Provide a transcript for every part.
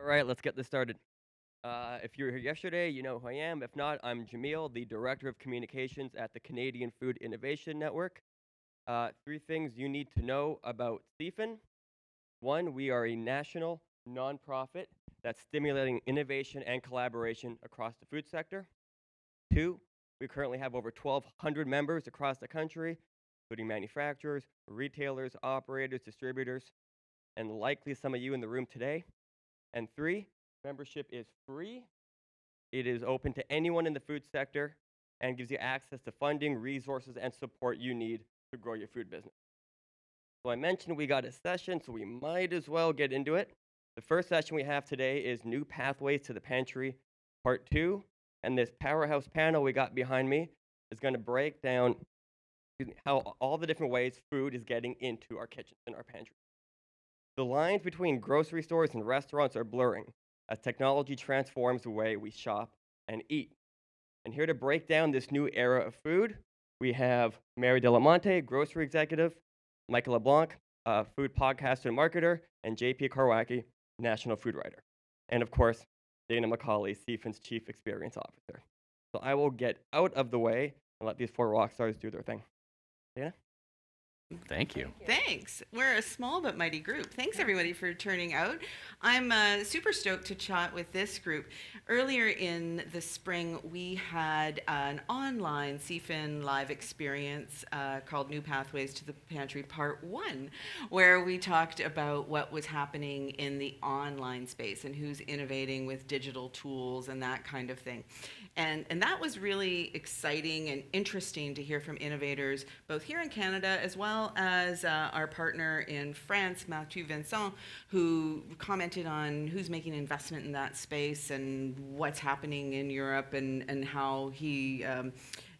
All right, let's get this started. If you were here yesterday, you know who I am. If not, I'm Jamil, the Director of Communications at the Canadian Food Innovation Network. Three things you need to know about CFIN. One, we are a national nonprofit that's stimulating innovation and collaboration across the food sector. Two, we currently have over 1,200 members across the country, including manufacturers, retailers, operators, distributors, and likely some of you in the room today. And three, membership is free. It is open to anyone in the food sector and gives you access to funding, resources, and support you need to grow your food business. So I mentioned we got a session, so we might as well get into it. The first session we have today is New Pathways to the Pantry, Part 2. And this powerhouse panel we got behind me is going to break down how all the different ways food is getting into our kitchens and our pantries. The lines between grocery stores and restaurants are blurring as technology transforms the way we shop and eat. And here to break down this new era of food, we have Mary Delamonte, grocery executive, Michael LeBlanc, food podcaster and marketer, and JP Karwacki, national food writer. And of course, Dana McCauley, CFIN's chief experience officer. So I will get out of the way and let these four rock stars do their thing. Dana? Thank you. Thanks. We're a small but mighty group. Thanks everybody for turning out. I'm super stoked to chat with this group. Earlier in the spring, we had an online CFIN live experience called New Pathways to the Pantry Part 1, where we talked about what was happening in the online space and who's innovating with digital tools and that kind of thing. And that was really exciting and interesting to hear from innovators, both here in Canada as well as our partner in France, Mathieu Vincent, who commented on who's making investment in that space and what's happening in Europe and how he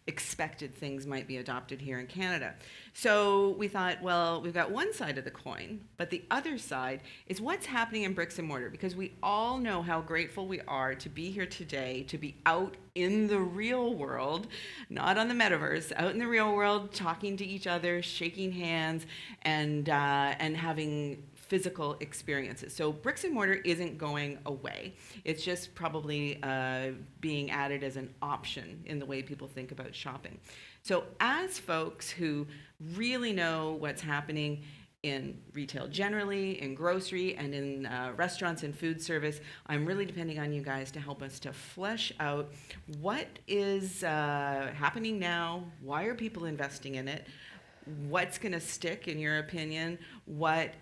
expected things might be adopted here in Canada. So we thought, well, we've got one side of the coin, but the other side is what's happening in bricks and mortar, because we all know how grateful we are to be here today, to be out in the real world, not on the metaverse, out in the real world, talking to each other, shaking hands, and having physical experiences. So bricks and mortar isn't going away. It's just probably being added as an option in the way people think about shopping. So as folks who really know what's happening in retail generally, in grocery, and in restaurants and food service, I'm really depending on you guys to help us to flesh out what is happening now, why are people investing in it, what's going to stick in your opinion, what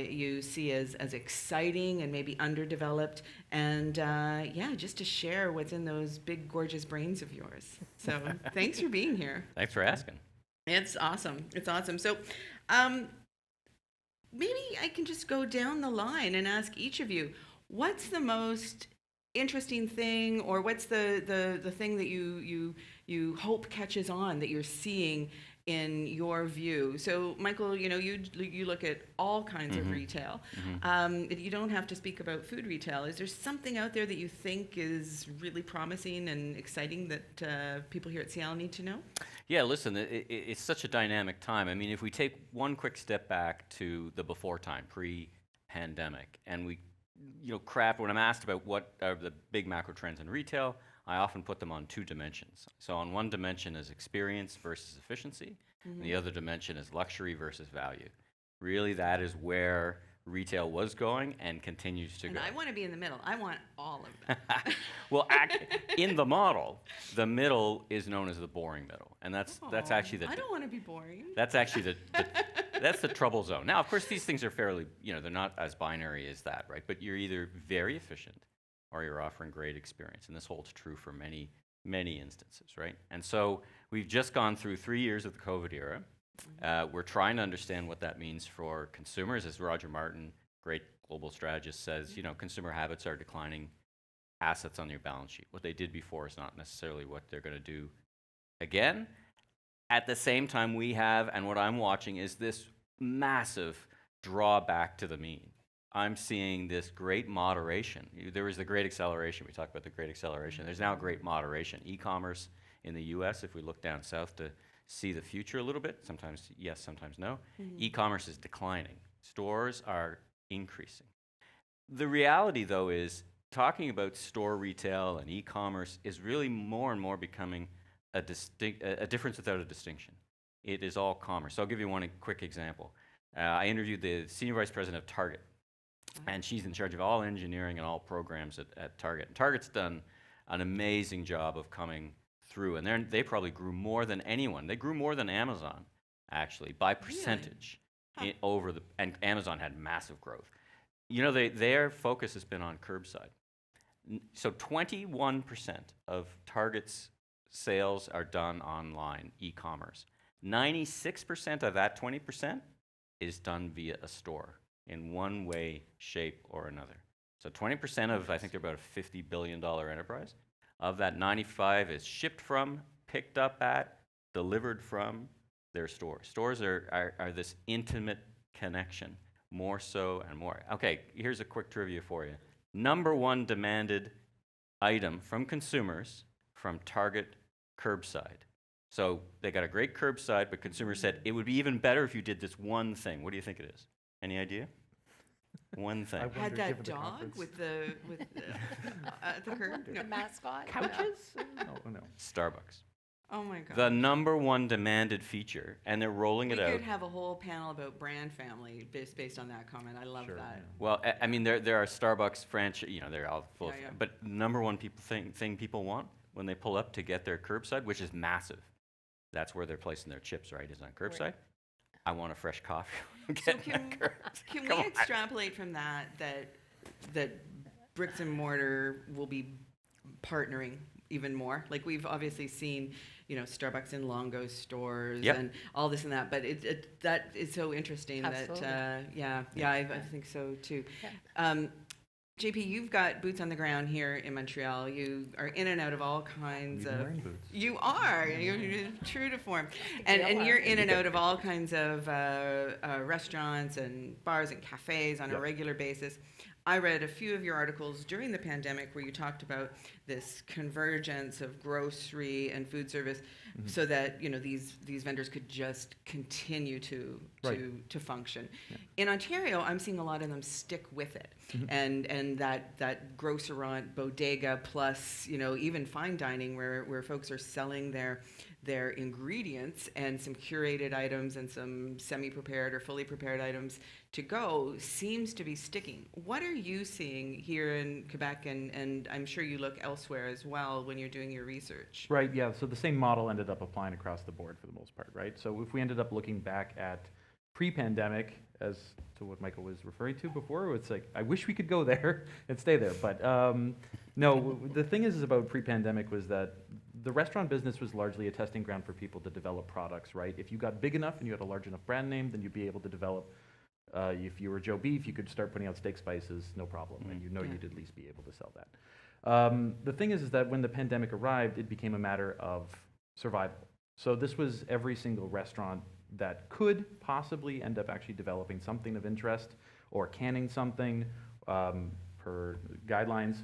you see as exciting and maybe underdeveloped, and yeah, just to share what's in those big gorgeous brains of yours. So thanks for being here. Thanks for asking. It's awesome. It's awesome. So maybe I can just go down the line and ask each of you, what's the most interesting thing, or what's the thing that you hope catches on that you're seeing in your view? So Michael, you know, you look at all kinds of retail. You don't have to speak about food retail. Is there something out there that you think is really promising and exciting that people here at SIAL need to know? Yeah, listen, it's such a dynamic time. I mean, if we take one quick step back to the before time, pre-pandemic, and we, craft, when I'm asked about what are the big macro trends in retail, I often put them on two dimensions. So on one dimension is experience versus efficiency, and the other dimension is luxury versus value. Really, that is where retail was going and continues to go. And I want to be in the middle. I want all of that. Well, in the model, the middle is known as the boring middle, and that's actually the. I don't want to be boring. That's actually that's the trouble zone. Now, of course, these things are fairly, they're not as binary as that, right? But you're either very efficient or you're offering great experience, and this holds true for many, many instances, right? And so we've just gone through 3 years of the COVID era. We're trying to understand what that means for consumers. As Roger Martin, great global strategist, says, consumer habits are declining assets on your balance sheet. What they did before is not necessarily what they're going to do again. At the same time, we have, and what I'm watching is this massive drawback to the mean. I'm seeing this great moderation. There was the great acceleration. We talked about the great acceleration. There's now great moderation. E-commerce in the US, if we look down south to see the future a little bit, sometimes yes, sometimes no, e-commerce is declining. Stores are increasing. The reality, though, is talking about store retail and e-commerce is really more and more becoming a difference without a distinction. It is all commerce. So I'll give you one quick example. I interviewed the senior vice president of Target, and she's in charge of all engineering and all programs at Target. And Target's done an amazing job of coming through, and they probably grew more than anyone. They grew more than Amazon, actually, by percentage. Really? And Amazon had massive growth. You know, their focus has been on curbside. So 21% of Target's sales are done online, e-commerce. 96% of that 20% is done via a store in one way, shape, or another. So 20% of, I think they're about a $50 billion enterprise. Of that, 95 is shipped from, picked up at, delivered from their stores. Stores are this intimate connection, more so and more. Okay, here's a quick trivia for you. Number one demanded item from consumers from Target curbside. So they got a great curbside, but consumers said it would be even better if you did this one thing. What do you think it is? Any idea? One thing. Had that dog with the curb? No. The mascot? Couches? No. Starbucks. Oh my god. The number one demanded feature, and they're rolling it We out. could have a whole panel about brand family based on that comment. I love Sure, that. yeah. Well, I mean, there are Starbucks franchise, you know, they're all full of, Yeah, yeah. but number one thing people want when they pull up to get their curbside, which is massive, that's where they're placing their chips, right, is on curbside. I want a fresh coffee. So can we extrapolate from that bricks and mortar will be partnering even more? Like we've obviously seen, you know, Starbucks in Longo stores Yep. and all this and that, but that is so interesting. Absolutely. I think so too. JP, you've got boots on the ground here in Montreal. You are in and out of all kinds Even of. wearing boots. You are. You're true to form, and We all you're are. in and out of all kinds of restaurants and bars and cafes on a Yep. regular basis. I read a few of your articles during the pandemic where you talked about this convergence of grocery and food service, so that, you know, these vendors could just continue to function. Yeah. In Ontario, I'm seeing a lot of them stick with it, and that grocerant bodega plus, you know, even fine dining where folks are selling their ingredients and some curated items and some semi-prepared or fully prepared items to go seems to be sticking. What are you seeing here in Quebec, and I'm sure you look elsewhere as well when you're doing your research? Right, yeah, so the same model ended up applying across the board for the most part, right? So if we ended up looking back at pre-pandemic, as to what Michael was referring to before, it's like, I wish we could go there and stay there, but no, the thing is about pre-pandemic was that the restaurant business was largely a testing ground for people to develop products, right? If you got big enough and you had a large enough brand name, then you'd be able to develop, if you were Joe Beef, you could start putting out steak spices, no problem, and you know Yeah. you'd at least be able to sell that. The thing is that when the pandemic arrived, it became a matter of survival. So this was every single restaurant that could possibly end up actually developing something of interest or canning something per guidelines,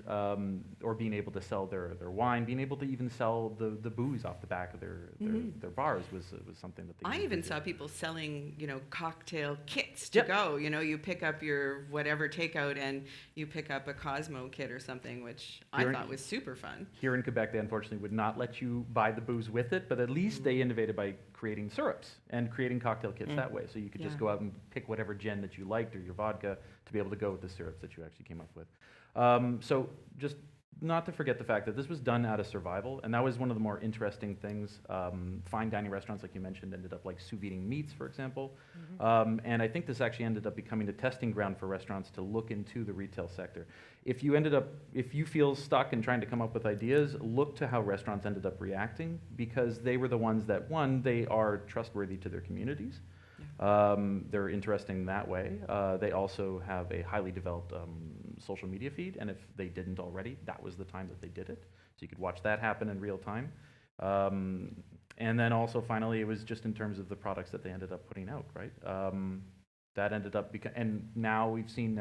or being able to sell their wine, being able to even sell the booze off the back of their bars was something that they I needed even to saw do. people selling, you know, cocktail kits to Yep. go. You know, you pick up your whatever takeout and you pick up a Cosmo kit or something, which I Here in- thought was super fun. Here in Quebec, they unfortunately would not let you buy the booze with it, but at least they innovated by creating syrups and creating cocktail kits that way. So you could just Yeah. go out and pick whatever gin that you liked or your vodka to be able to go with the syrups that you actually came up with. So just not to forget the fact that this was done out of survival, and that was one of the more interesting things. Fine dining restaurants, like you mentioned, ended up like sous videing meats, for example. And I think this actually ended up becoming a testing ground for restaurants to look into the retail sector. If you feel stuck in trying to come up with ideas, look to how restaurants ended up reacting, because they were the ones that, one, they are trustworthy to their communities. They're interesting that way. They also have a highly developed social media feed, and if they didn't already, that was the time that they did it. So you could watch that happen in real time. And then also, finally, it was just in terms of the products that they ended up putting out, right? That ended up and now we've seen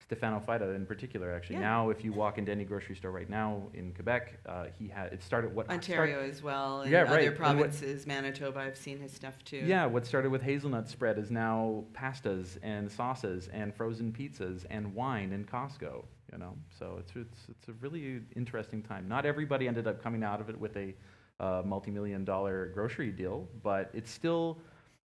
Stefano Fida in particular, actually. Yeah. Now, if you walk into any grocery store right now in Quebec, it started what Ontario as well, and Yeah, other right. And provinces, Manitoba, I've seen his stuff too. Yeah, what started with hazelnut spread is now pastas and sauces and frozen pizzas and wine in Costco. You know, so it's a really interesting time. Not everybody ended up coming out of it with a multi-million-dollar grocery deal, but it's still,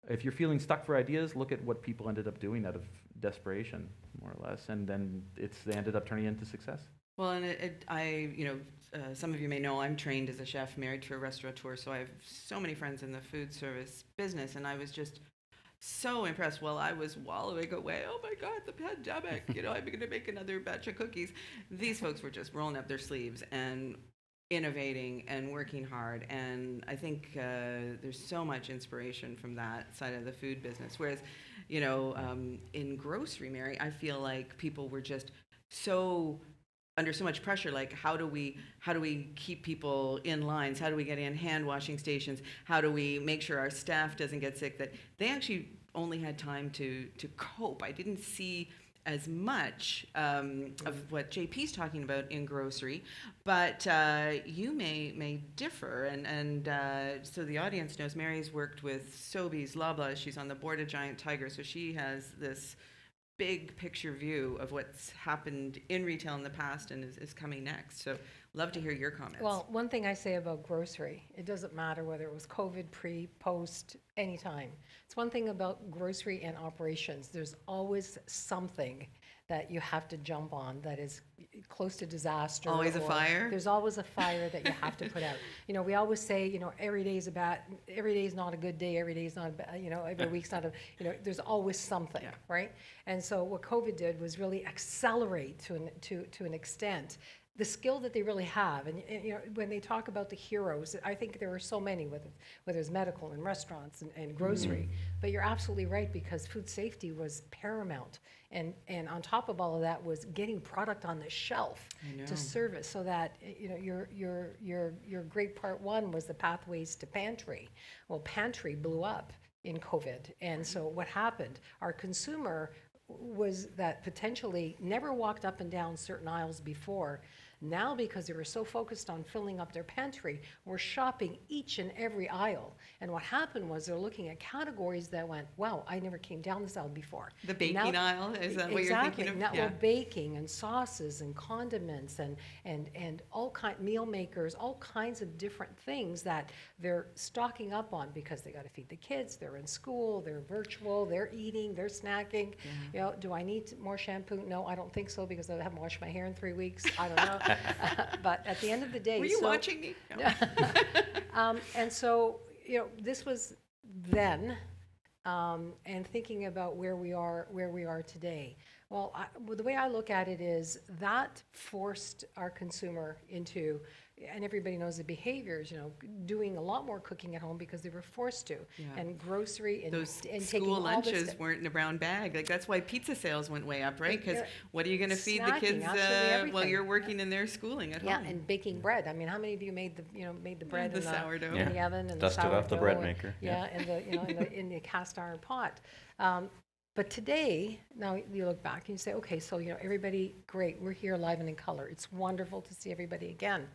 if you're feeling stuck for ideas, look at what people ended up doing out of desperation, more or less, and then they ended up turning into success. Well, and some of you may know I'm trained as a chef, married to a restaurateur, so I have so many friends in the food service business, and I was just so impressed while I was wallowing away. Oh my God, the pandemic! I'm going to make another batch of cookies. These folks were just rolling up their sleeves and innovating and working hard, and I think there's so much inspiration from that side of the food business. Whereas, in grocery, Mary, I feel like people were just so under so much pressure, like how do we keep people in lines? How do we get in hand washing stations? How do we make sure our staff doesn't get sick? That they actually only had time to cope. I didn't see as much of what JP's talking about in grocery, but you may differ, and so the audience knows Mary's worked with Sobeys, Loblaws. She's on the board of Giant Tiger, so she has this big picture view of what's happened in retail in the past and is coming next. So love to hear your comments. Well, one thing I say about grocery, it doesn't matter whether it was COVID, pre, post, anytime. It's one thing about grocery and operations. There's always something that you have to jump on that is close to disaster. Always a fire? There's always a fire that you have to put out. We always say, every day is not a good day, every day is not a bad, every week's not there's always something, Yeah. right? And so what COVID did was really accelerate to an extent the skill that they really have. And when they talk about the heroes, I think there are so many, whether it's medical and restaurants and grocery. But you're absolutely right, because food safety was paramount. And on top of all of that was getting product on the shelf to service, so that your great part one was the pathways to Pantry. Well, Pantry blew up in COVID. And so what happened? Our consumer was that potentially never walked up and down certain aisles before. Now, because they were so focused on filling up their pantry, we're shopping each and every aisle. And what happened was they're looking at categories that went, wow, I never came down this aisle before. The baking aisle, is that what you're Exactly. thinking of? Now, Yeah. well, baking and sauces and condiments and all meal makers, all kinds of different things that they're stocking up on because they got to feed the kids, they're in school, they're virtual, they're eating, they're snacking. Do I need more shampoo? No, I don't think so, because I haven't washed my hair in 3 weeks. I don't know. But at the end of the day, Were you watching me? No. and so, this was then, and thinking about where we are today. Well, the way I look at it is that forced our consumer into, and everybody knows the behaviors, doing a lot more cooking at home because they were forced to, and grocery and Those and school taking all this lunches weren't in a brown bag. Like, that's why pizza sales went way up, right? Because Yeah. what are you going to feed the Snacking, kids absolutely while everything. you're working in their schooling at Yeah, home? and baking bread. I mean, how many of you made the bread The in sourdough. in the oven and Dusted the off the sourdough bread and- maker, Yeah, and in the cast iron pot. But today, now you look back and you say, okay, so everybody, great, we're here live and in color. It's wonderful to see everybody again.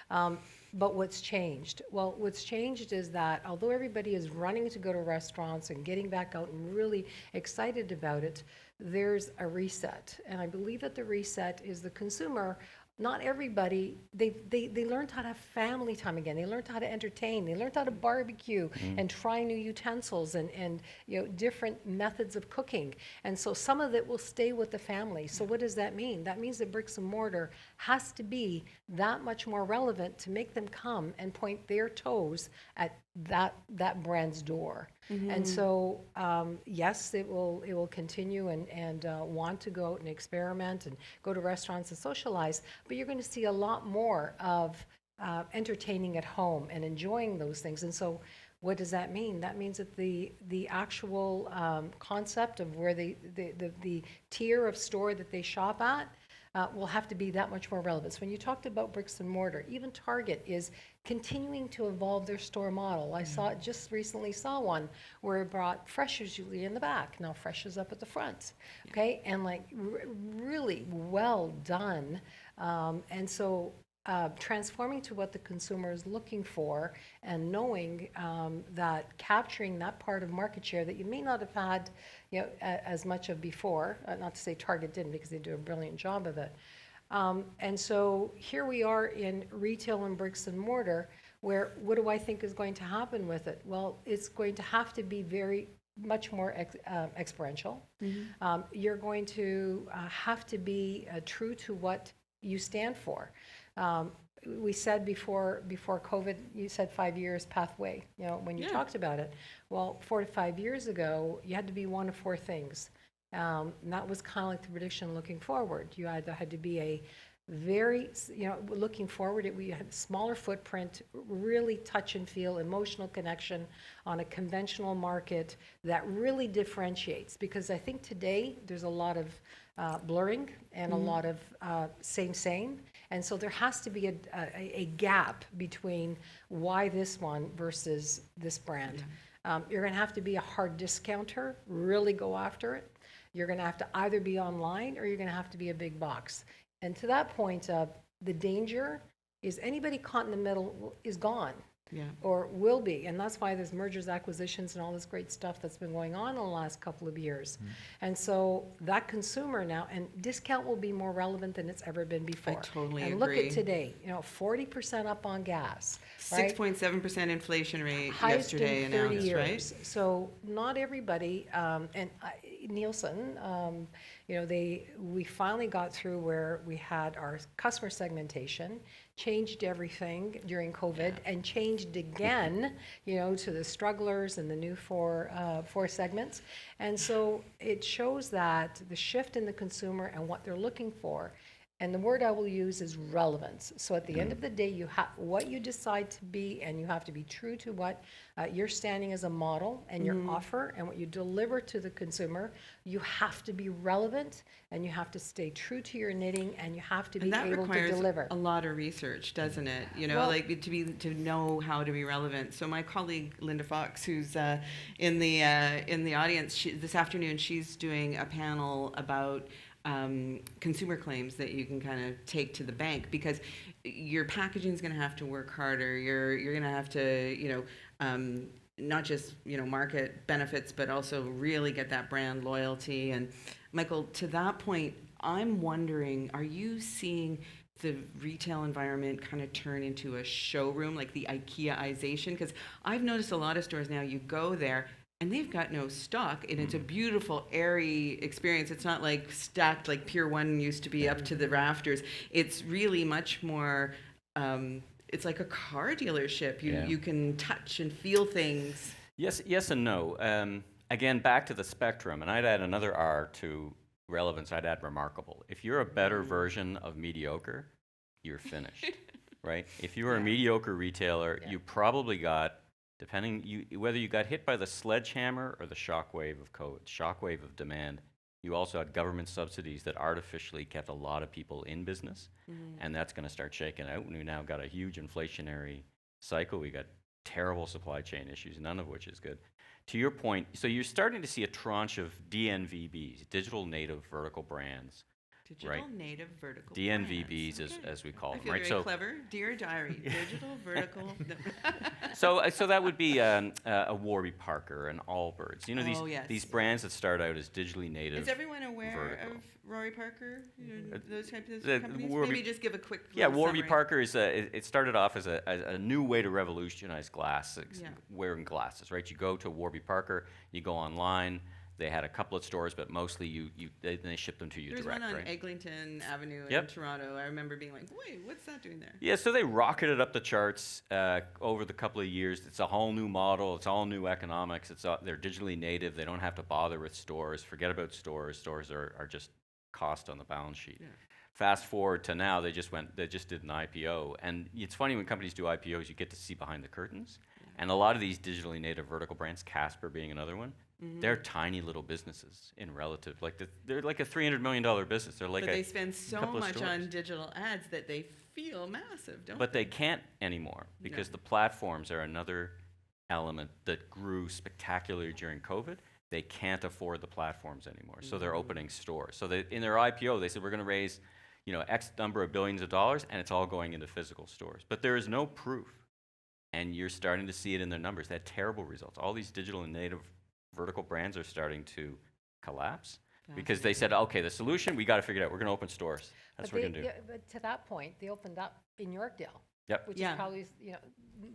But what's changed? Well, what's changed is that although everybody is running to go to restaurants and getting back out and really excited about it, there's a reset. And I believe that the reset is the consumer. Not everybody, they learned how to have family time again. They learned how to entertain. They learned how to barbecue and try new utensils and different methods of cooking. And so some of it will stay with the family. So what does that mean? That means that bricks and mortar has to be that much more relevant to make them come and point their toes at that brand's door. And so, yes, it will continue and want to go out and experiment and go to restaurants and socialize, but you're going to see a lot more of entertaining at home and enjoying those things. And so what does that mean? That means that the actual concept of where the tier of store that they shop at, will have to be that much more relevant. So when you talked about bricks and mortar, even Target is continuing to evolve their store model. I just recently saw one where it brought Fresh is usually in the back. Now Fresh is up at the front, okay? And like really well done. And so transforming to what the consumer is looking for and knowing that capturing that part of market share that you may not have had, you know, as much of before, not to say Target didn't because they do a brilliant job of it. And so here we are in retail and bricks and mortar, where what do I think is going to happen with it? Well, it's going to have to be very much more experiential. You're going to have to be true to what you stand for. We said before COVID, you said 5 years pathway, you know, when you talked about it. Well, 4 to 5 years ago, you had to be one of 4 things. And that was kind of like the prediction looking forward. You either had to be a very, you know, looking forward, we had smaller footprint, really touch and feel, emotional connection on a conventional market that really differentiates. Because I think today there's a lot of blurring and a lot of same. And so there has to be a gap between why this one versus this brand. You're going to have to be a hard discounter, really go after it. You're going to have to either be online or you're going to have to be a big box. And to that point, the danger is anybody caught in the middle is gone. Or will be. And that's why there's mergers, acquisitions, and all this great stuff that's been going on in the last couple of years. And so that consumer now, and discount will be more relevant than it's ever been before. I totally and agree. look at today, you know, 40% up on gas. Right? 6.7% inflation rate Highest yesterday in 30 announced, right? years. So not everybody, and Nielsen, you know, we finally got through where we had our customer segmentation, changed everything during COVID, and changed again, you know, to the strugglers and the new four segments. And so it shows that the shift in the consumer and what they're looking for. And the word I will use is relevance. So at the end of the day, you have what you decide to be, and you have to be true to what you're standing as a model and your offer and what you deliver to the consumer. You have to be relevant, and you have to stay true to your knitting, and you have to be able to deliver. And that requires a lot of research, doesn't it? You know, Well, like to know how to be relevant. So my colleague Linda Fox, who's in the audience this afternoon, she's doing a panel about consumer claims that you can kind of take to the bank, because your packaging is going to have to work harder. You're going to have to, you know, not just, you know, market benefits, but also really get that brand loyalty. And Michael, to that point, I'm wondering, are you seeing the retail environment kind of turn into a showroom, like the IKEAization? Because I've noticed a lot of stores now, you go there and they've got no stock, and it's a beautiful, airy experience. It's not like stacked like Pier 1 used to be up to the rafters. It's really much more, it's like a car dealership. You can touch and feel things. Yes and no. Again, back to the spectrum, and I'd add another R to relevance. I'd add remarkable. If you're a better version of mediocre, you're finished, right? If you were a mediocre retailer, you probably got, whether you got hit by the sledgehammer or the shockwave of COVID, shockwave of demand, you also had government subsidies that artificially kept a lot of people in business, and that's going to start shaking out. And we now got a huge inflationary cycle. We got terrible supply chain issues, none of which is good. To your point, so you're starting to see a tranche of DNVBs, digital native vertical brands. Digital native vertical DNVBs, brands. as we call I them, feel right? very clever. Dear Diary, digital vertical. So that would be a Warby Parker, an Allbirds. You know, these yes. brands that start out as digitally native. Is everyone aware vertical. of Rory Parker? You know, those types of the companies? Warby- Maybe just give a quick Warby summary. Parker is it started off as a new way to revolutionize wearing glasses, right? You go to Warby Parker, you go online. They had a couple of stores, but mostly they shipped them to you There's direct, one on right? Eglinton Avenue in Yep. Toronto. I remember being like, wait, what's that doing there? Yeah, so they rocketed up the charts over the couple of years. It's a whole new model. It's all new economics. They're digitally native. They don't have to bother with stores. Forget about stores. Stores are just cost on the balance sheet. Yeah. Fast forward to now, they just did an IPO. And it's funny when companies do IPOs, you get to see behind the curtains. And a lot of these digitally native vertical brands, Casper being another one, They're tiny little businesses in relative, like they're like a $300 million business. They're like But a they spend so couple of much stores. on digital ads that they feel massive, don't But they? they can't anymore because No. the platforms are another element that grew spectacularly during COVID. They can't afford the platforms anymore, so they're opening stores. So in their IPO, they said we're going to raise, X number of billions of dollars, and it's all going into physical stores. But there is no proof, and you're starting to see it in their numbers. They had terrible results. All these digital and native vertical brands are starting to collapse because they said, okay, the solution, we got to figure it out. We're going to open stores. That's what we're going to do. Yeah, but to that point, they opened up in Yorkdale. Yep. Which Yeah. is probably,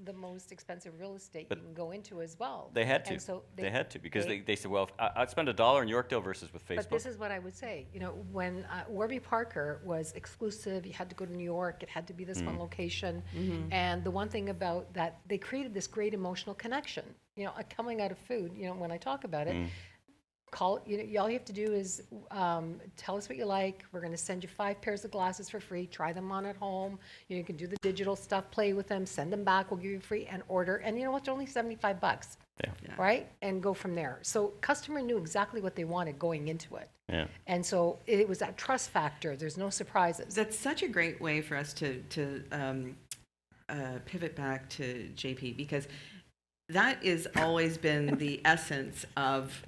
the most expensive real estate But you can go into as well. They had to. And so They had to because they- they said, well, I'd spend $1 in Yorkdale versus with Facebook. But this is what I would say, when Warby Parker was exclusive, you had to go to New York, it had to be this one location. And the one thing about that, they created this great emotional connection, coming out of food, when I talk about it. Call, all you have to do is tell us what you like. We're going to send you 5 pairs of glasses for free. Try them on at home. You can do the digital stuff, play with them, send them back. We'll give you free and order. And you know what? They're only $75, Yeah. right? And go from there. So customer knew exactly what they wanted going into it. Yeah. And so it was that trust factor. There's no surprises. That's such a great way for us to pivot back to JP, because that has always been the essence of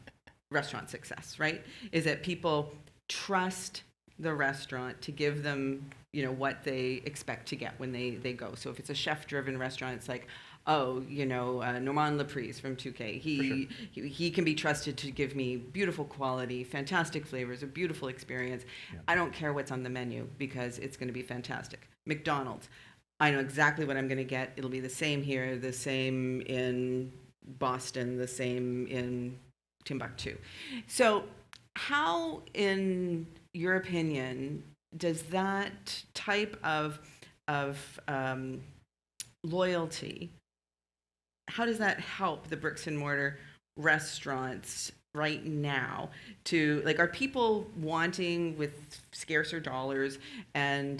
restaurant success, right? Is that people trust the restaurant to give them, what they expect to get when they go. So if it's a chef-driven restaurant, it's like, Normand Laprise from 2K. He can be trusted to give me beautiful quality, fantastic flavors, a beautiful experience. Yeah. I don't care what's on the menu because it's going to be fantastic. McDonald's, I know exactly what I'm going to get. It'll be the same here, the same in Boston, the same in Timbuktu. So how, in your opinion, does that type of loyalty, how does that help the bricks and mortar restaurants right now to, like, are people wanting, with scarcer dollars and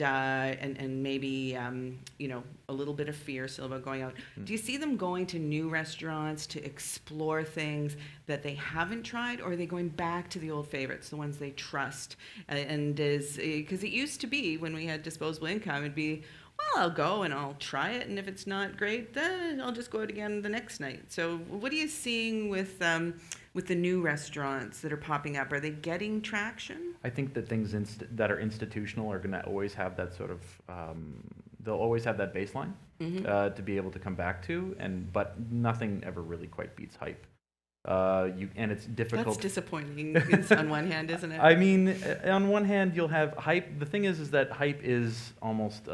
maybe a little bit of fear still about going out, do you see them going to new restaurants to explore things that they haven't tried, or are they going back to the old favorites, the ones they trust? And is, because it used to be, when we had disposable income, it'd be, well, I'll go and I'll try it, and if it's not great, then I'll just go out again the next night. So what are you seeing with the new restaurants that are popping up? Are they getting traction? I think that things that are institutional are going to always have that sort of, they'll always have that baseline to be able to come back to, but nothing ever really quite beats hype. And it's difficult. That's disappointing on one hand, isn't it? I mean, on one hand, you'll have hype. The thing is that hype is almost,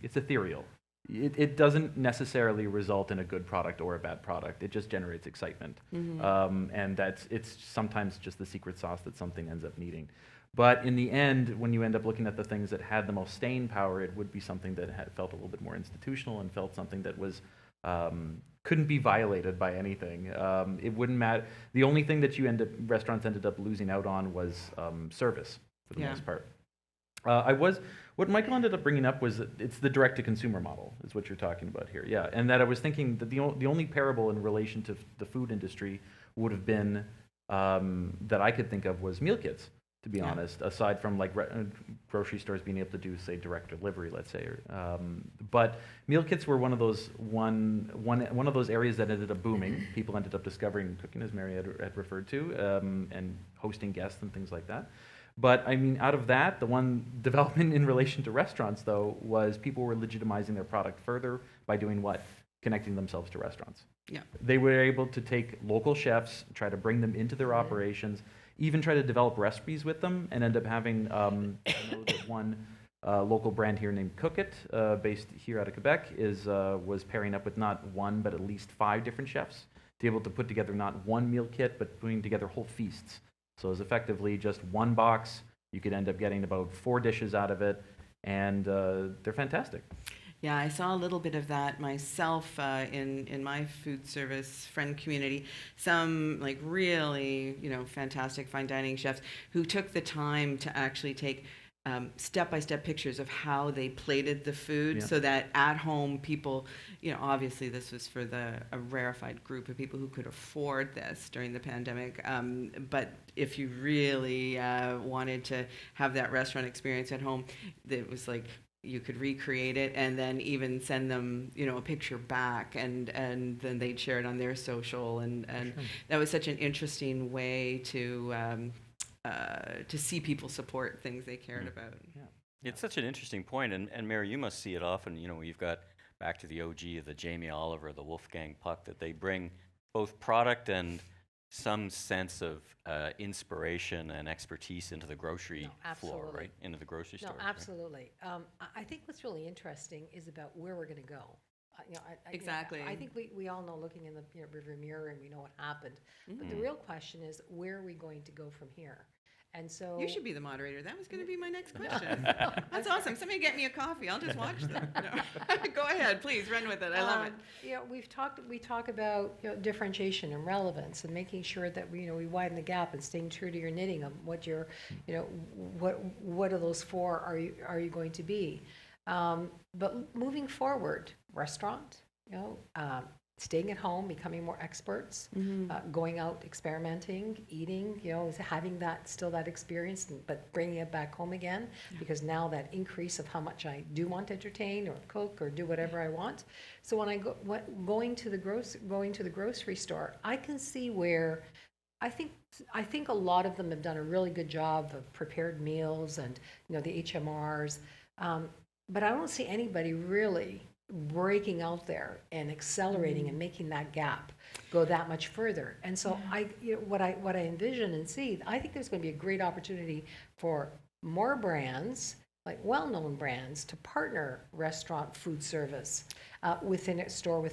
it's ethereal. It doesn't necessarily result in a good product or a bad product. It just generates excitement. And it's sometimes just the secret sauce that something ends up needing. But in the end, when you end up looking at the things that had the most staying power, it would be something that felt a little bit more institutional and felt something that was couldn't be violated by anything. It wouldn't matter. The only thing that restaurants ended up losing out on was service for the most part. What Michael ended up bringing up was that it's the direct-to-consumer model, is what you're talking about here. Yeah, and that I was thinking that the only parable in relation to the food industry would have been that I could think of was meal kits, to be honest, aside from like grocery stores being able to do, say, direct delivery, let's say. But meal kits were one of those areas that ended up booming. People ended up discovering cooking, as Mary had referred to, and hosting guests and things like that. But I mean, out of that, the one development in relation to restaurants, though, was people were legitimizing their product further by doing what? Connecting themselves to restaurants. Yeah. They were able to take local chefs, try to bring them into their operations, even try to develop recipes with them, and end up having, I know that one local brand here named Cook It, based here out of Quebec, was pairing up with not one, but at least 5 different chefs to be able to put together not one meal kit, but putting together whole feasts. So it's effectively just one box. You could end up getting about 4 dishes out of it, and they're fantastic. Yeah, I saw a little bit of that myself in my food service friend community. Some like really, fantastic fine dining chefs who took the time to actually take step-by-step pictures of how they plated the food Yeah. so that at home people, obviously this was for a rarefied group of people who could afford this during the pandemic. But if you really wanted to have that restaurant experience at home, it was like you could recreate it and then even send them, a picture back and then they'd share it on their social. And that was such an interesting way to see people support things they cared about. Yeah. It's such an interesting point, and Mary, you must see it often. You've got back to the OG of the Jamie Oliver, the Wolfgang Puck, that they bring both product and some sense of inspiration and expertise into the grocery floor, absolutely. right? Into the grocery No, store. Right? absolutely. I think what's really interesting is about where we're going to go. Exactly. I think we all know, looking in the rearview mirror, and we know what happened. But the real question is, where are we going to go from here? And so You should be the moderator. That was going to be my next question. That's awesome. Somebody get me a coffee. I'll just watch them. No. Go ahead, please run with it. I love it. We talk about differentiation and relevance and making sure that we widen the gap and staying true to your knitting of what your what of those four are you going to be. But moving forward, restaurant, staying at home, becoming more experts, going out, experimenting, eating, having that experience, but bringing it back home again, because now that increase of how much I do want to entertain or cook or do whatever I want. So when I going to the grocery store, I can see where I think a lot of them have done a really good job of prepared meals and the HMRs, but I don't see anybody really breaking out there and accelerating and making that gap go that much further. And so what I envision and see, I think there's going to be a great opportunity for more brands, like well-known brands, to partner restaurant food service within a store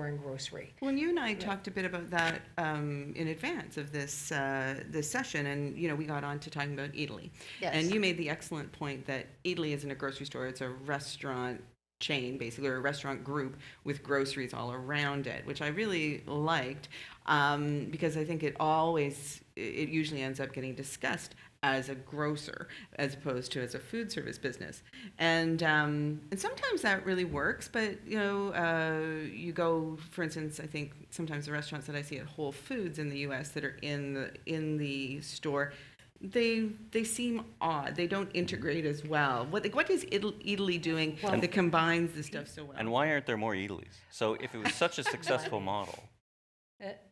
and grocery. Well, you and I talked a bit about that in advance of this session, and we got on to talking about Italy. Yes. And you made the excellent point that Italy isn't a grocery store; it's a restaurant chain, basically, or a restaurant group with groceries all around it, which I really liked, because I think it usually ends up getting discussed as a grocer as opposed to as a food service business, and sometimes that really works. But you go, for instance, I think sometimes the restaurants that I see at Whole Foods in the U.S. that are in the store, they seem odd. They don't integrate as well. What is Italy doing that combines the stuff so well? And why aren't there more Italy's? So if it was such a successful model,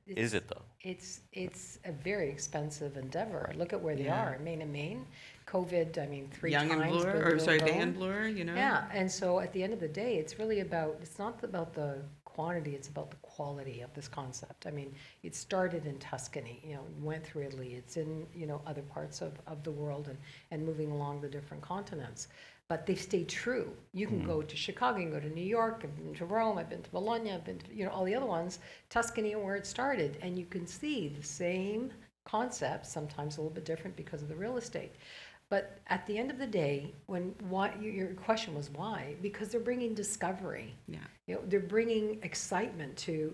is it though? It's a very expensive endeavor. Look at where they are. Maine, COVID. I mean, 3 Young times. and Bloor, Bay and Bloor. Yeah, and so at the end of the day, it's really it's not about the quantity, it's about the quality of this concept. I mean, it started in Tuscany, went through Italy, it's in, other parts of the world and moving along the different continents. But they stay true. You can go to Chicago, you can go to New York, I've been to Rome, I've been to Bologna, I've been to, all the other ones, Tuscany and where it started. And you can see the same concept, sometimes a little bit different because of the real estate. But at the end of the day, your question was why? Because they're bringing discovery. Yeah. They're bringing excitement to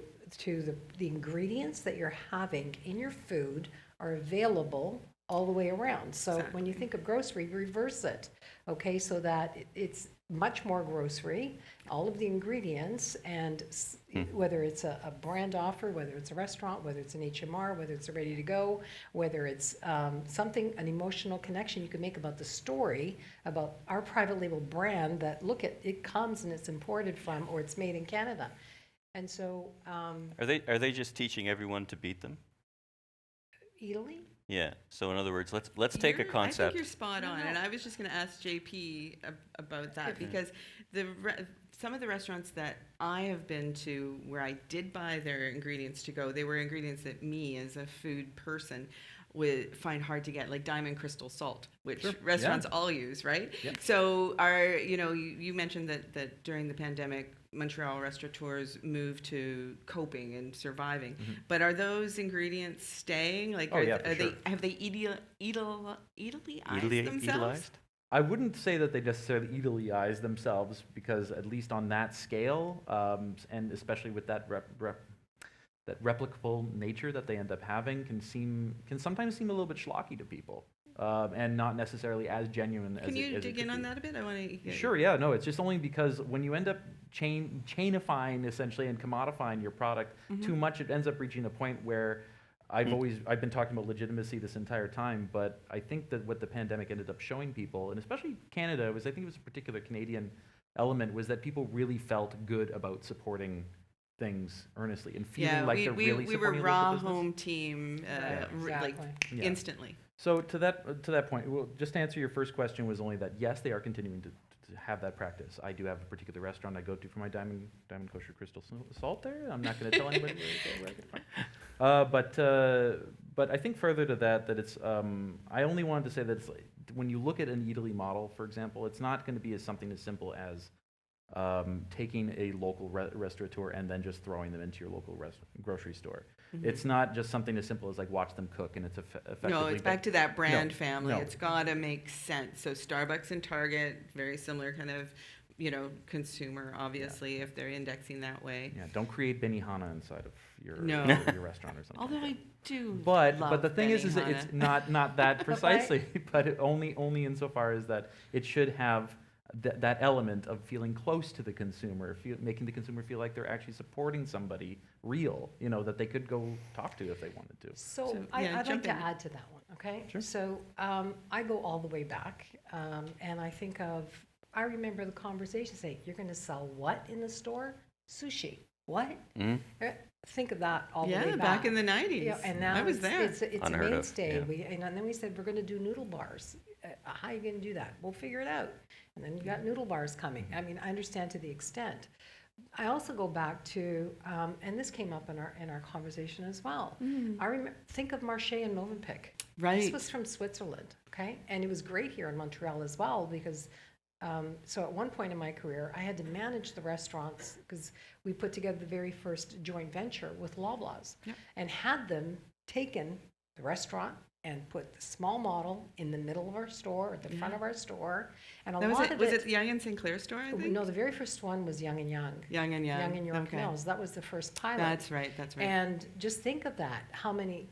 the ingredients that you're having in your food are available all the way around. So when you think of grocery, reverse it, okay, so that it's much more grocery, all of the ingredients, and whether it's a brand offer, whether it's a restaurant, whether it's an HMR, whether it's a ready to go, whether it's an emotional connection you can make about the story, about our private label brand, that look at it comes and it's imported from, or it's made in Canada. And so Are they just teaching everyone to beat them? Italy? Yeah. So in other words, let's take a I concept. think you're spot on, and I was just going to ask JP about that, because some of the restaurants that I have been to where I did buy their ingredients to go, they were ingredients that me as a food person would find hard to get, like diamond crystal salt, which restaurants all use, right? Yep. So you mentioned that during the pandemic, Montreal Restaurateurs moved to coping and surviving, but are those ingredients staying? Like, have they Italyized themselves? I wouldn't say that they necessarily Italyized themselves, because at least on that scale, and especially with that that replicable nature that they end up having, can sometimes seem a little bit schlocky to people. and not necessarily as genuine as Can it, you as it dig could in on be. that a bit? I want to. Sure, yeah, no, it's just only because when you end up chainifying essentially and commodifying your product too much, it ends up reaching a point where I've been talking about legitimacy this entire time, but I think that what the pandemic ended up showing people, and especially Canada, I think it was a particular Canadian element, was that people really felt good about supporting things earnestly and feeling like they're really we were supporting a raw local business. home team, like Exactly. Yeah. instantly. So to that point, well, just to answer your first question was only that yes, they are continuing to have that practice. I do have a particular restaurant I go to for my diamond kosher crystal salt there. I'm not going to tell anybody where I get it from. But I think further to that it's I only wanted to say that it's like, when you look at an Italy model, for example, it's not going to be something as simple as taking a local restaurateur and then just throwing them into your local grocery store. It's not just something as simple as like watch them cook and it's effectively. No, it's back to that brand No, family. no. It's got to make sense. So Starbucks and Target, very similar kind of, consumer, obviously, if they're indexing that way. Yeah, don't create Benihana inside of your No. your restaurant or something. Although like I do But love the thing is that it's Benihana. not that precisely, but it only insofar as that it should have that element of feeling close to the consumer, making the consumer feel like they're actually supporting somebody real, that they could go talk to if they wanted to. So So, I'd like jump to in. add to that one, okay? Sure. So I go all the way back, and I remember the conversation saying, you're going to sell what in the store? Sushi. What? Think of that all the way Yeah, back. back in the 90s. Yeah, and now I was there. it's a Unheard of, mainstay. yeah. And then we said, we're going to do noodle bars. How are you going to do that? We'll figure it out. And then you got noodle bars coming. I mean, I understand to the extent. I also go back to, and this came up in our conversation as well. I remember, think of Marché and Movenpick. Right. This was from Switzerland, okay? And it was great here in Montreal as well because, so at one point in my career, I had to manage the restaurants because we put together the very first joint venture with Loblaws and had them taken the restaurant and put the small model in the middle of our store, at the front of our store, and a That was lot it. of Was it the Young and Sinclair store, I think? no, the very first one was Young and Young. Young and Young. Young and York Okay. Mills. That was the first pilot. That's right. And just think of that, how many,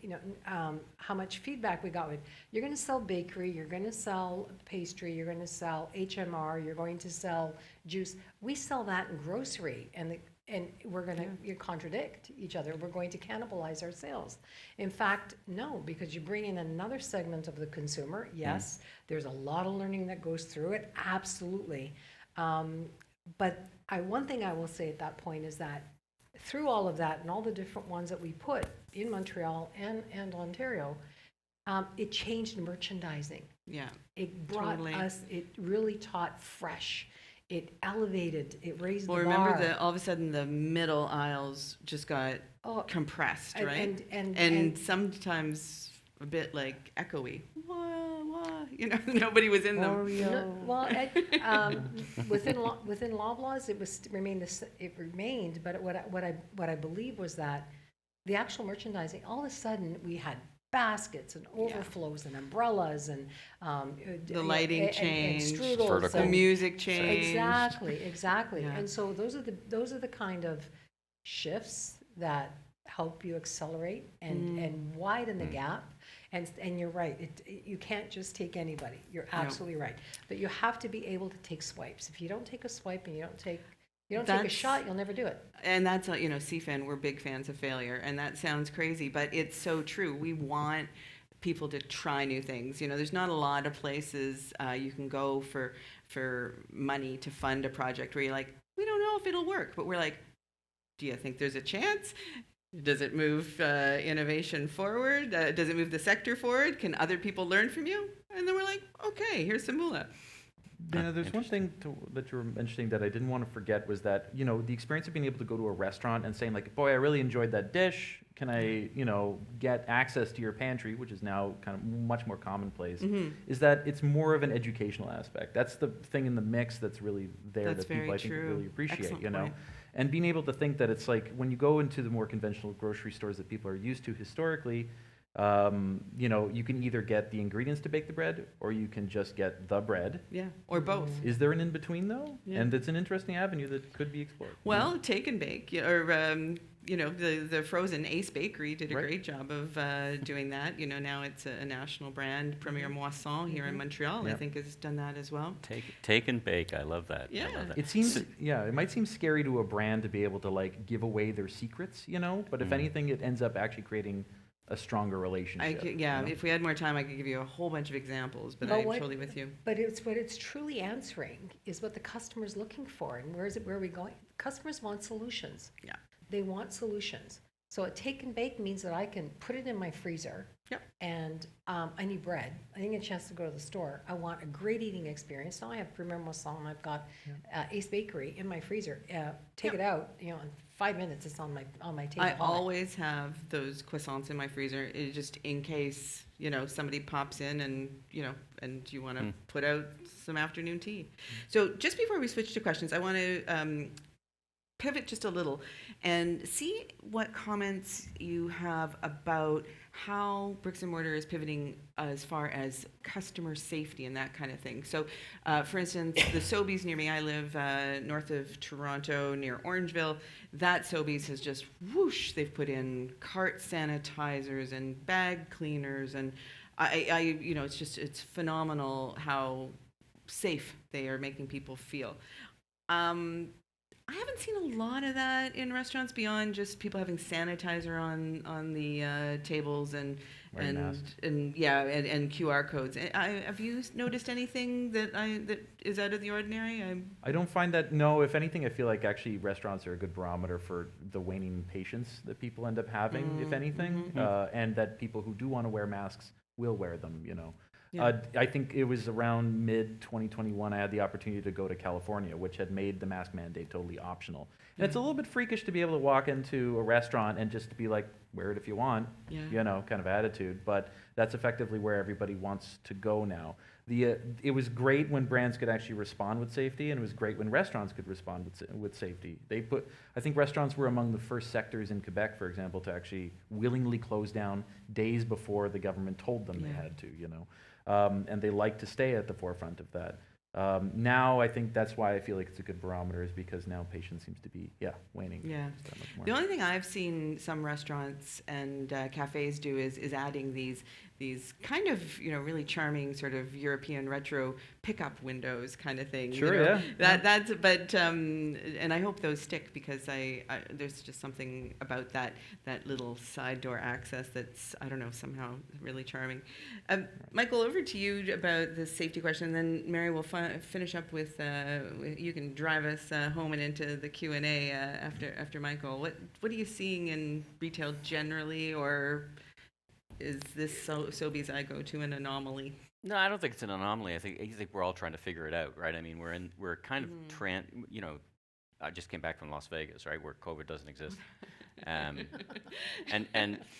how much feedback we got with, you're going to sell bakery, you're going to sell pastry, you're going to sell HMR, you're going to sell juice. We sell that in grocery, and we're going to contradict each other. We're going to cannibalize our sales. In fact, no, because you bring in another segment of the consumer. Yes, there's a lot of learning that goes through it, absolutely. But one thing I will say at that point is that through all of that and all the different ones that we put in Montreal and Ontario, it changed merchandising. Yeah. It brought Totally. us, it really taught fresh. It elevated, it raised Well, the remember bar. all of a sudden the middle aisles just got compressed, and- right? and- sometimes a bit like echoey. Wah, wah. Nobody was in them. No, well, within Loblaws, it remained, but what I believe was that the actual merchandising, all of a sudden, we had baskets and overflows and umbrellas and The lighting and changed, strudels vertical. The and- music changed. Exactly. Yeah. And so those are the kind of shifts that help you accelerate and widen the gap. And you're right. You can't just take anybody. You're absolutely right. But you have to be able to take swipes. If you don't take a swipe and you don't take a That's- shot, you'll never do it. And that's, CFAN, we're big fans of failure. And that sounds crazy, but it's so true. We want people to try new things. There's not a lot of places you can go for money to fund a project where you're like, we don't know if it'll work. But we're like, do you think there's a chance? Does it move innovation forward? Does it move the sector forward? Can other people learn from you? And then we're like, okay, here's some moolah. There's one thing that you were mentioning that I didn't want to forget was that, the experience of being able to go to a restaurant and saying like, boy, I really enjoyed that dish. Can I, get access to your pantry, which is now kind of much more commonplace, is that it's more of an educational aspect. That's the thing in the mix that's really there That's that people, very I think, true. really appreciate, Excellent point. And being able to think that it's like when you go into the more conventional grocery stores that people are used to historically, you can either get the ingredients to bake the bread or you can just get the bread. Yeah, or both. Is there an in-between though? Yeah. And it's an interesting avenue that could be explored. Well, take and bake, or the frozen Ace Bakery did a Right. great job of doing that. Now it's a national brand. Premier Moisson here in Montreal, I Yeah. think, has done that as well. Take and bake. I love that. I Yeah. love that. It seems, it might seem scary to a brand to be able to like give away their secrets, but if anything, it ends up actually creating a stronger relationship. If we had more time, I could give you a whole bunch of examples, but Well, I'm what- totally with you. But what it's truly answering is what the customer's looking for, and where are we going? Customers want solutions. Yeah. They want solutions. So a take and bake means that I can put it in my freezer. Yep. And I need bread. I didn't get a chance to go to the store. I want a great eating experience. Now I have Premier Moisson, I've got Ace Bakery in my freezer. Take Yep. it out, in 5 minutes it's on my table. I always have those croissants in my freezer, just in case, somebody pops in and you want to put out some afternoon tea. So just before we switch to questions, I want to pivot just a little and see what comments you have about how bricks and mortar is pivoting as far as customer safety and that kind of thing. So, for instance, the Sobeys near me, I live north of Toronto near Orangeville. That Sobeys has just whoosh, they've put in cart sanitizers and bag cleaners, and it's phenomenal how safe they are making people feel. I haven't seen a lot of that in restaurants beyond just people having sanitizer on the tables and Wearing masks. and QR codes. Have you noticed anything that is out of the ordinary? I don't find that, no, if anything, I feel like actually restaurants are a good barometer for the waning patience that people end up having, if anything, and that people who do want to wear masks will wear them, Yeah. I think it was around mid-2021 I had the opportunity to go to California, which had made the mask mandate totally optional. And it's a little bit freakish to be able to walk into a restaurant and just to be like, wear it if you want, kind of attitude. But that's effectively where everybody wants to go now. It was great when brands could actually respond with safety, and it was great when restaurants could respond with safety. I think restaurants were among the first sectors in Quebec, for example, to actually willingly close down days before the government told them they had to, and they like to stay at the forefront of that. Now I think that's why I feel like it's a good barometer, is because now patience seems to be waning. Yeah. just that much more. The only thing I've seen some restaurants and cafes do is adding these kind of really charming sort of European retro pickup windows kind of thing. Sure, yeah. That's and I hope those stick, because I there's just something about that little side door access that's, I don't know, somehow really charming. Michael, over to you about the safety question, and then Mary will finish up with you can drive us home and into the Q&A after Michael. What are you seeing in retail generally, or is this Sobeys I go to an anomaly? No, I don't think it's an anomaly. I think we're all trying to figure it out, right? I mean, we're kind of I just came back from Las Vegas, right, where COVID doesn't exist, and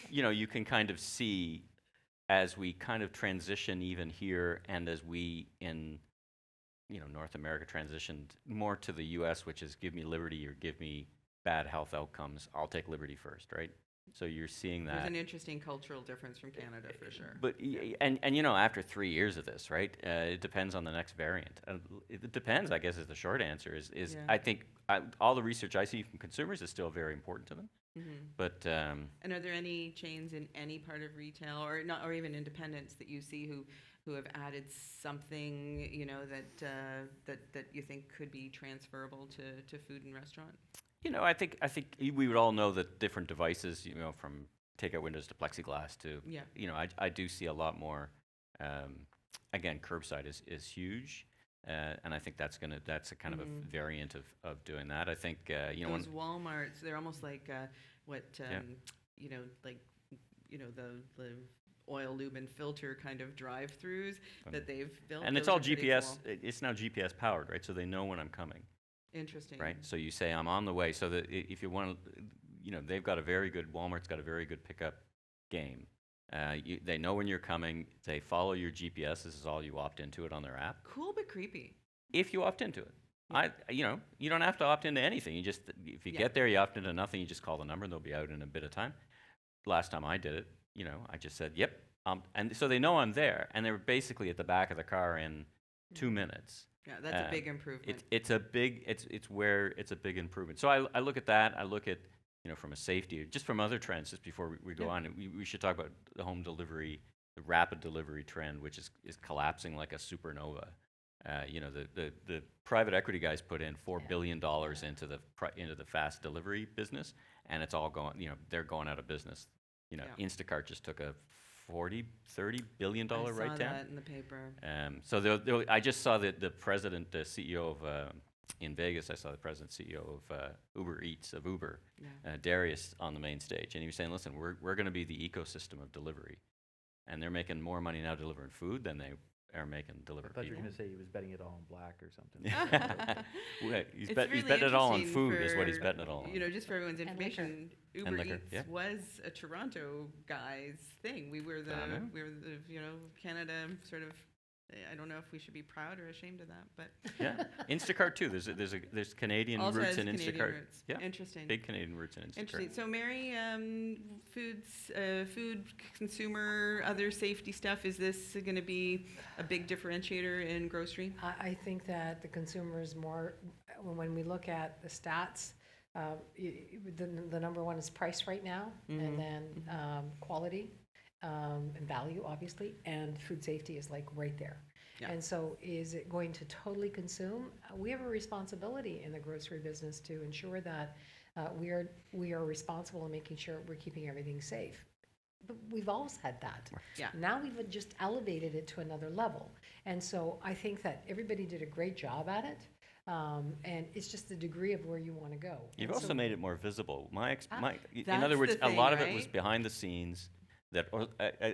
you can kind of see as we kind of transition even here, and as we in North America transitioned more to the U.S., which is give me liberty or give me bad health outcomes. I'll take liberty first, right? So you're seeing that. There's an interesting cultural difference from Canada, for sure. But and after 3 years of this, right? It depends on the next variant. It depends, I guess, is the short answer. Is I think all the research I see from consumers is still very important to them. But and are there any chains in any part of retail, or not, or even independents, that you see who have added something that you think could be transferable to food and restaurant? I think we would all know that different devices, from takeout windows to plexiglass to, I do see a lot more. Again, curbside is huge, and I think that's a kind of a variant of doing that. I think those Walmarts, they're almost like the oil, lube, and filter kind of drive-throughs that they've built. And it's all GPS. Cool. It's now GPS powered, right? So they know when I'm coming. Interesting. Right. So you say I'm on the way. So that if you want to, they've got Walmart's got a very good pickup game. They know when you're coming. They follow your GPS. This is all you opt into it on their app. Cool, but creepy. If you opt into it, you don't have to opt into anything. You just if you get there, you opt into nothing. You just call the number, and they'll be out in a bit of time. Last time I did it, I just said yep, and so they know I'm there, and they were basically at the back of the car in 2 minutes. Yeah, that's a big improvement. It's a big improvement. So I look at that. I look at from a safety, just from other trends, just before we go on, we should talk about the home delivery, the rapid delivery trend, which is collapsing like a supernova. The private equity guys put in $4 billion into the fast delivery business, and it's all going, they're going out of business. Instacart just took a $30 billion I saw write-down. that in the paper. So I just saw the president, the CEO of, in Vegas, I saw the president, CEO of Uber Eats, of Uber, Darius, on the main stage. And he was saying, listen, we're going to be the ecosystem of delivery. And they're making more money now delivering food than they are making delivering I thought you were people. going to say he was betting it all on black or something. He's It's betting really it all on interesting food is what he's for, betting it all on. Just for everyone's information, Uber liquor, Eats yeah. was a Toronto guy's thing. We were the, I know. Canada sort of. I don't know if we should be proud or ashamed of that, but Yeah, Instacart too. There's Canadian also roots has in Canadian Instacart. roots. Yeah, Interesting. big Canadian roots in Instacart. Interesting. So, Mary, food consumer, other safety stuff. Is this going to be a big differentiator in grocery? I think that the consumer is more, when we look at the stats, the number one is price right now, and then quality and value, obviously, and food safety is like right there. Yeah. And so is it going to totally consume? We have a responsibility in the grocery business to ensure that we are responsible in making sure we're keeping everything safe. But we've always had that. Yeah. Now we've just elevated it to another level. And so I think that everybody did a great job at it. And it's just the degree of where you want to go. You've And also so- made it more visible. In That's other words, the a thing, lot of it was right? behind the scenes.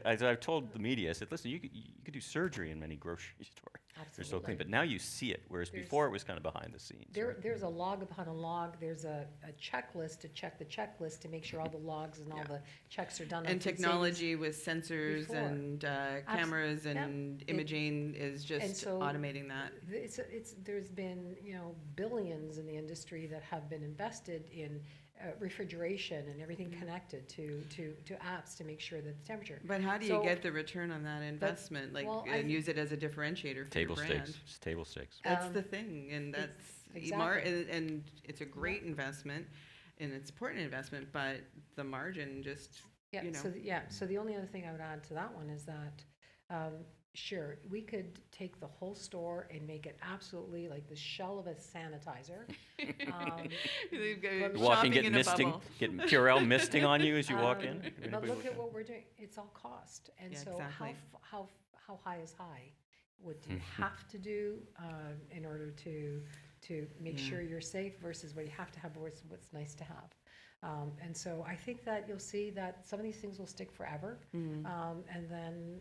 As I've told the media, I said, listen, you could do surgery in many grocery stores. They're so clean, Absolutely. but now you see it, whereas There's- before it was kind of behind the scenes. right? There's a log upon a log, there's a checklist to check the checklist to make sure all the logs and all the checks are done. on And food safety. technology with sensors Before. and cameras Yep. and It- imaging is and just so automating that. There's been, billions in the industry that have been invested in refrigeration and everything connected to apps to make sure that the temperature. But how do you So- get the return on that investment? well, And use it as a differentiator for Table your brand? stakes. It's table stakes. That's the thing, and that's exactly. and it's a great investment, and it's important investment, but the margin just Yeah, so the only other thing I would add to that one is that, sure, we could take the whole store and make it absolutely like the shell of a sanitizer. They've got You walk in, shopping get in a misting, bubble. get Purell misting on you as you walk in. But Anybody look walk at in? what we're doing, it's all cost, and Yeah, so exactly. how high is high? What do you have to do in order to make sure you're safe versus what you have to have versus what's nice to have? And so I think that you'll see that some of these things will stick forever, and then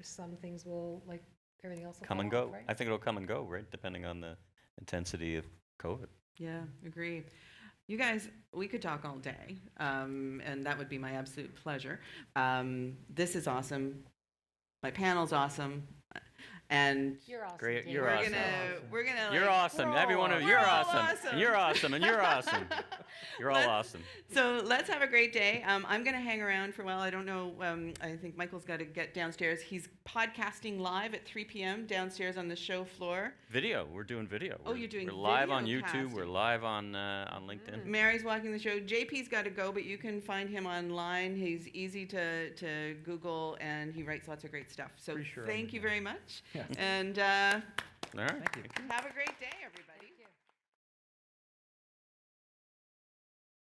some things will, like everything else, will Come and fall off, go. right? I think it'll come and go, right? Depending on the intensity of COVID. Yeah, agree. You guys, we could talk all day, and that would be my absolute pleasure. This is awesome. My panel's awesome, and You're awesome. Great, Dave. you're we're awesome. we're gonna. You're like, awesome. we're Every all one of awesome. you, you're We're all awesome. awesome. And you're awesome. And you're awesome. You're all Let's- awesome. So let's have a great day. I'm going to hang around for a while. I don't know. I think Michael's got to get downstairs. He's podcasting live at 3 p.m. downstairs on the show floor. Video. We're doing video. Oh, We're- you're doing We're live on video YouTube. We're casting. live on LinkedIn. Mary's walking the show. JP's got to go, but you can find him online. He's easy to Google, and he writes lots of great stuff. So Pretty sure I'm thank you there. very much. Yeah. And All right. Thank you. have a great day, everybody.